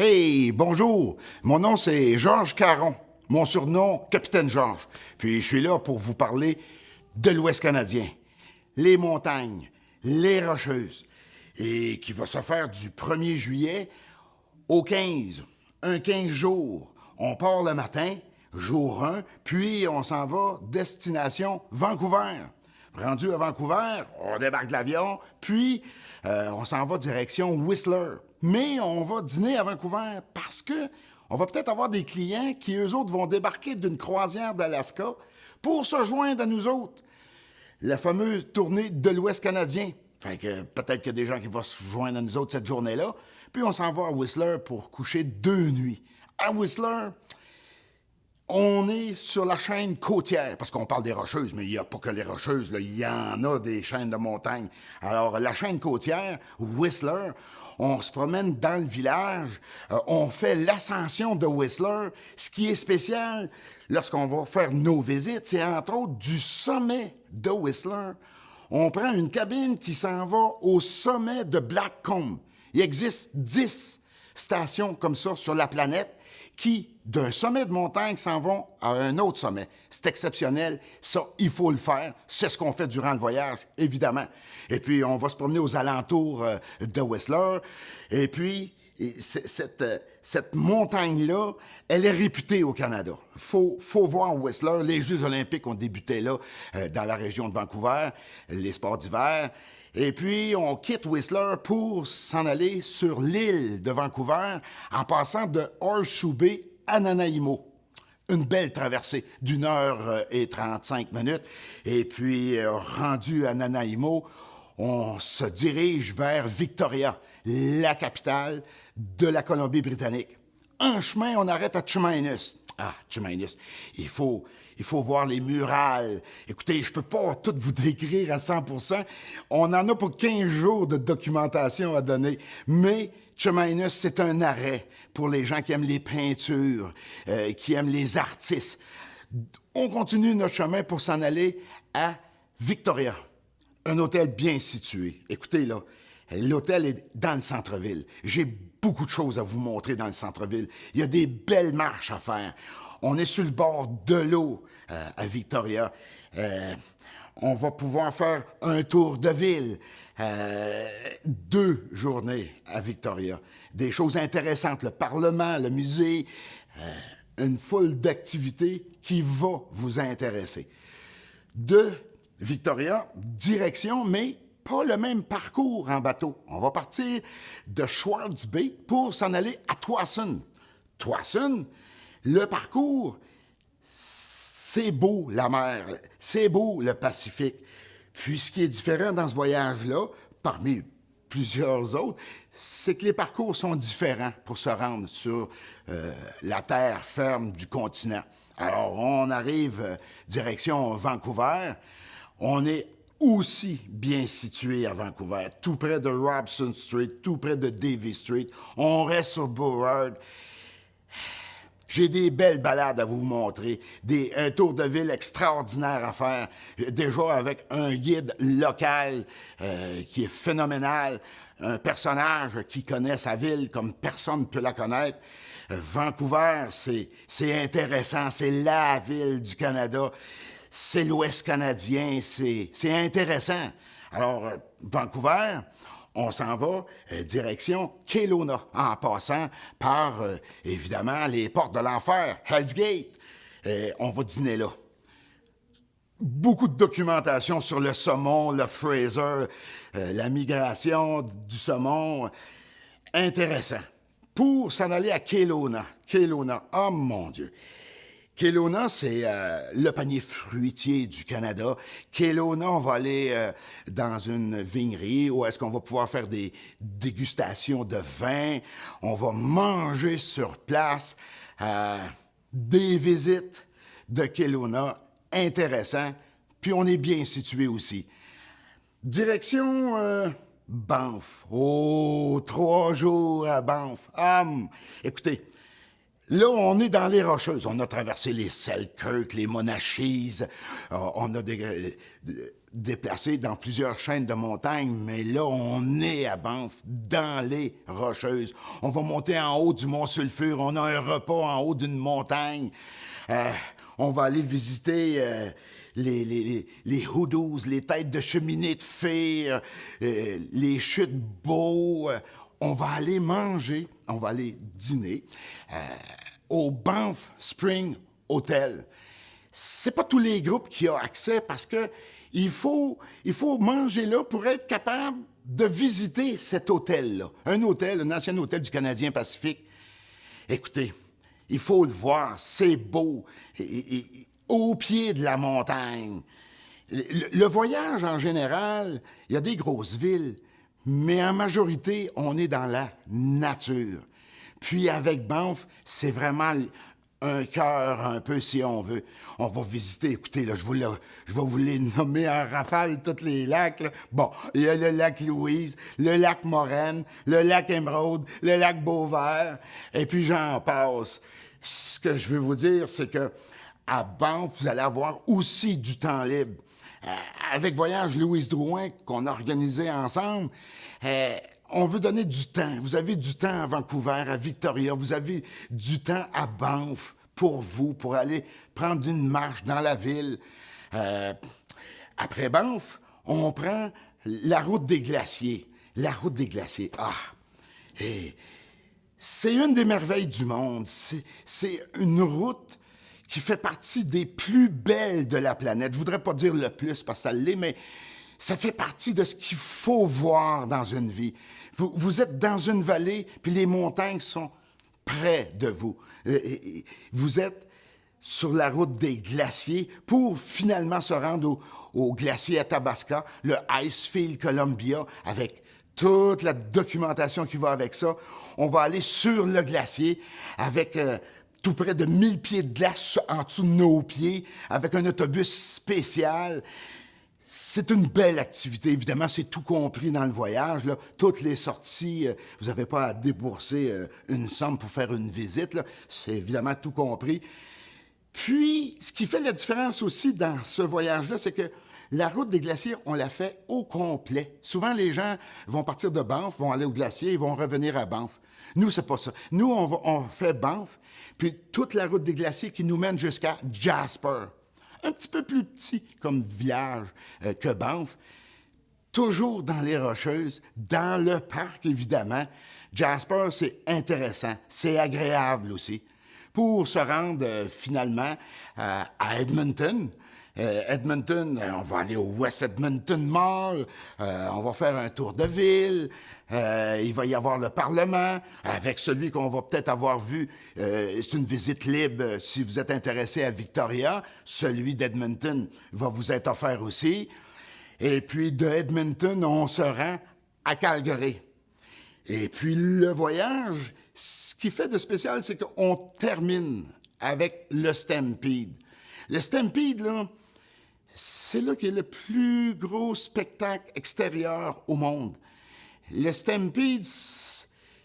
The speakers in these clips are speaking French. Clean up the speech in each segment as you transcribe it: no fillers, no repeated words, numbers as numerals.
Hey, bonjour. Mon nom, c'est Georges Caron. Mon surnom, Capitaine Georges. Puis je suis là pour vous parler de l'Ouest canadien. Les montagnes, les Rocheuses. Et qui va se faire du 1er juillet au 15. Un 15 jours. On part le matin, jour 1, puis on s'en va destination Vancouver. Rendu à Vancouver, on débarque de l'avion, puis on s'en va direction Whistler. Mais on va dîner à Vancouver parce que on va peut-être avoir des clients qui, eux autres, vont débarquer d'une croisière d'Alaska pour se joindre à nous autres. La fameuse tournée de l'Ouest canadien. Fait que peut-être qu'il y a des gens qui vont se joindre à nous autres cette journée-là. Puis on s'en va à Whistler pour coucher 2 nuits. À Whistler, on est sur la chaîne côtière, parce qu'on parle des Rocheuses, mais il n'y a pas que les Rocheuses, là, il y en a des chaînes de montagne. Alors, la chaîne côtière, Whistler, on se promène dans le village, on fait l'ascension de Whistler. Ce qui est spécial, lorsqu'on va faire nos visites, c'est entre autres du sommet de Whistler. On prend une cabine qui s'en va au sommet de Blackcomb. Il existe 10 stations comme ça sur la planète qui, d'un sommet de montagne, s'en vont à un autre sommet. C'est exceptionnel. Ça, il faut le faire. C'est ce qu'on fait durant le voyage, évidemment. Et puis, on va se promener aux alentours de Whistler. Et puis, cette montagne-là, elle est réputée au Canada. Faut voir Whistler. Les Jeux olympiques ont débuté là, dans la région de Vancouver, les sports d'hiver. Et puis, on quitte Whistler pour s'en aller sur l'île de Vancouver en passant de Horseshoe Bay à Nanaimo. Une belle traversée d'1h35. Et puis, rendu à Nanaimo, on se dirige vers Victoria, la capitale de la Colombie-Britannique. En chemin, on arrête à Chemainus. Ah, Chemainus, il faut voir les murales. Écoutez, je peux pas tout vous décrire à 100%. On en a pour 15 jours de documentation à donner. Mais Chemainus, c'est un arrêt pour les gens qui aiment les peintures, qui aiment les artistes. On continue notre chemin pour s'en aller à Victoria, un hôtel bien situé. Écoutez, là, l'hôtel est dans le centre-ville. J'ai beaucoup de choses à vous montrer dans le centre-ville. Il y a des belles marches à faire. On est sur le bord de l'eau à Victoria. On va pouvoir faire un tour de ville. 2 journées à Victoria. Des choses intéressantes, le Parlement, le musée, une foule d'activités qui va vous intéresser. De Victoria, direction, mais pas le même parcours en bateau. On va partir de Swartz Bay pour s'en aller à Tsawwassen. Tsawwassen, le parcours, c'est beau la mer, c'est beau le Pacifique. Puis ce qui est différent dans ce voyage-là, parmi plusieurs autres, c'est que les parcours sont différents pour se rendre sur la terre ferme du continent. Alors, on arrive direction Vancouver. On est aussi bien situé à Vancouver, tout près de Robson Street, tout près de Davie Street. On reste sur Burrard. J'ai des belles balades à vous montrer, un tour de ville extraordinaire à faire, déjà avec un guide local qui est phénoménal, un personnage qui connaît sa ville comme personne ne peut la connaître. Vancouver, c'est intéressant, c'est la ville du Canada. C'est l'Ouest canadien, c'est intéressant. Alors, Vancouver, on s'en va direction Kelowna, en passant par, évidemment, les portes de l'enfer, Hell's Gate. On va dîner là. Beaucoup de documentation sur le saumon, le Fraser, la migration du saumon. Intéressant. Pour s'en aller à Kelowna. Kelowna, oh mon Dieu! Kelowna, c'est le panier fruitier du Canada. Kelowna, on va aller dans une vignerie où est-ce qu'on va pouvoir faire des dégustations de vin. On va manger sur place. Des visites de Kelowna, intéressant. Puis on est bien situé aussi. Direction Banff. Oh, 3 jours à Banff. Écoutez, là, on est dans les Rocheuses. On a traversé les Selkirk, les Monachies. On a déplacer dans plusieurs chaînes de montagnes, mais là, on est à Banff, dans les Rocheuses. On va monter en haut du Mont Sulfure. On a un repas en haut d'une montagne. On va aller visiter les hoodoos, les têtes de cheminée de fées, les chutes beaux. On va aller manger, on va aller dîner au Banff Spring Hotel. C'est pas tous les groupes qui ont accès parce que il faut manger là pour être capable de visiter cet hôtel-là. Un ancien hôtel du Canadien Pacifique. Écoutez, il faut le voir, c'est beau, au pied de la montagne. Le voyage, en général, il y a des grosses villes, mais en majorité, on est dans la nature. Puis avec Banff, c'est vraiment un cœur un peu, si on veut. On va visiter, écoutez, là, je vais vous les nommer en rafale, tous les lacs. Là. Bon, il y a le lac Louise, le lac Moraine, le lac Émeraude, le lac Beauvert, et puis j'en passe. Ce que je veux vous dire, c'est que à Banff, vous allez avoir aussi du temps libre. Avec Voyage Louise Drouin, qu'on a organisé ensemble, on veut donner du temps. Vous avez du temps à Vancouver, à Victoria, vous avez du temps à Banff pour vous, pour aller prendre une marche dans la ville. Après Banff, on prend la route des glaciers. La route des glaciers, et c'est une des merveilles du monde. C'est une route qui fait partie des plus belles de la planète. Je voudrais pas dire le plus parce que ça l'est, mais ça fait partie de ce qu'il faut voir dans une vie. Vous êtes dans une vallée, puis les montagnes sont près de vous. Vous êtes sur la route des glaciers pour finalement se rendre au glacier Athabasca, le Icefield Columbia, avec toute la documentation qui va avec ça. On va aller sur le glacier avec tout près de 1000 pieds de glace en dessous de nos pieds, avec un autobus spécial. C'est une belle activité. Évidemment, c'est tout compris dans le voyage. Là. Toutes les sorties, vous n'avez pas à débourser une somme pour faire une visite. Là. C'est évidemment tout compris. Puis, ce qui fait la différence aussi dans ce voyage-là, c'est que la route des glaciers, on la fait au complet. Souvent, les gens vont partir de Banff, vont aller au glacier, ils vont revenir à Banff. Nous, c'est pas ça. Nous, on fait Banff, puis toute la route des glaciers qui nous mène jusqu'à Jasper. Un petit peu plus petit comme village que Banff. Toujours dans les Rocheuses, dans le parc, évidemment. Jasper, c'est intéressant, c'est agréable aussi. Pour se rendre finalement à Edmonton. Edmonton, on va aller au West Edmonton Mall, on va faire un tour de ville, il va y avoir le Parlement, avec celui qu'on va peut-être avoir vu, c'est une visite libre si vous êtes intéressé à Victoria, celui d'Edmonton va vous être offert aussi. Et puis de Edmonton, on se rend à Calgary. Et puis le voyage, ce qui fait de spécial, c'est qu'on termine avec le Stampede. Le Stampede, là, c'est là qu'il y a le plus gros spectacle extérieur au monde. Le Stampede,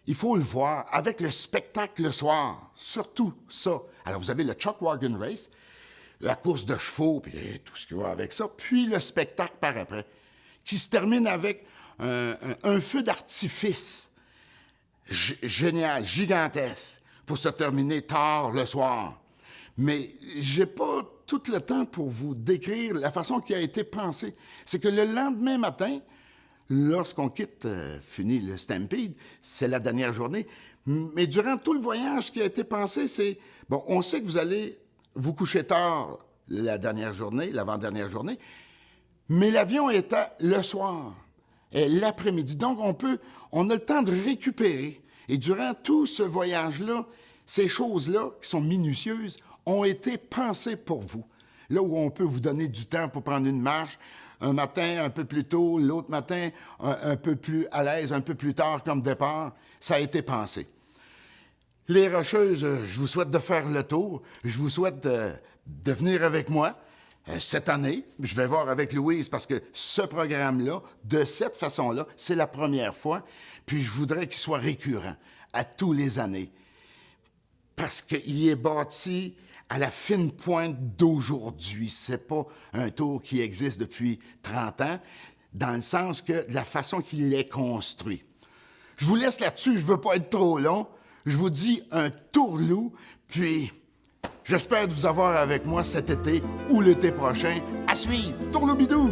il faut le voir avec le spectacle le soir, surtout ça. Alors, vous avez le Chuck Wagon Race, la course de chevaux, puis tout ce qui va avec ça, puis le spectacle par après, qui se termine avec un feu d'artifice génial, gigantesque, pour se terminer tard le soir. Mais j'ai pas tout le temps pour vous décrire la façon qui a été pensée. C'est que le lendemain matin, lorsqu'on quitte, finit le Stampede, c'est la dernière journée, mais durant tout le voyage, ce qui a été pensé, c'est, bon, on sait que vous allez vous coucher tard la dernière journée, l'avant-dernière journée, mais l'avion est le soir, et l'après-midi. Donc, on a le temps de récupérer. Et durant tout ce voyage-là, ces choses-là, qui sont minutieuses, ont été pensées pour vous. Là où on peut vous donner du temps pour prendre une marche, un matin un peu plus tôt, l'autre matin un peu plus à l'aise, un peu plus tard comme départ, ça a été pensé. Les Rocheuses, je vous souhaite de faire le tour. Je vous souhaite de venir avec moi cette année. Je vais voir avec Louise parce que ce programme-là, de cette façon-là, c'est la première fois. Puis je voudrais qu'il soit récurrent à tous les années. Parce qu'il est bâti à la fine pointe d'aujourd'hui. C'est pas un tour qui existe depuis 30 ans, dans le sens que de la façon qu'il est construit. Je vous laisse là-dessus, je veux pas être trop long. Je vous dis un tourlou, puis j'espère de vous avoir avec moi cet été ou l'été prochain. À suivre! Tourloubidou!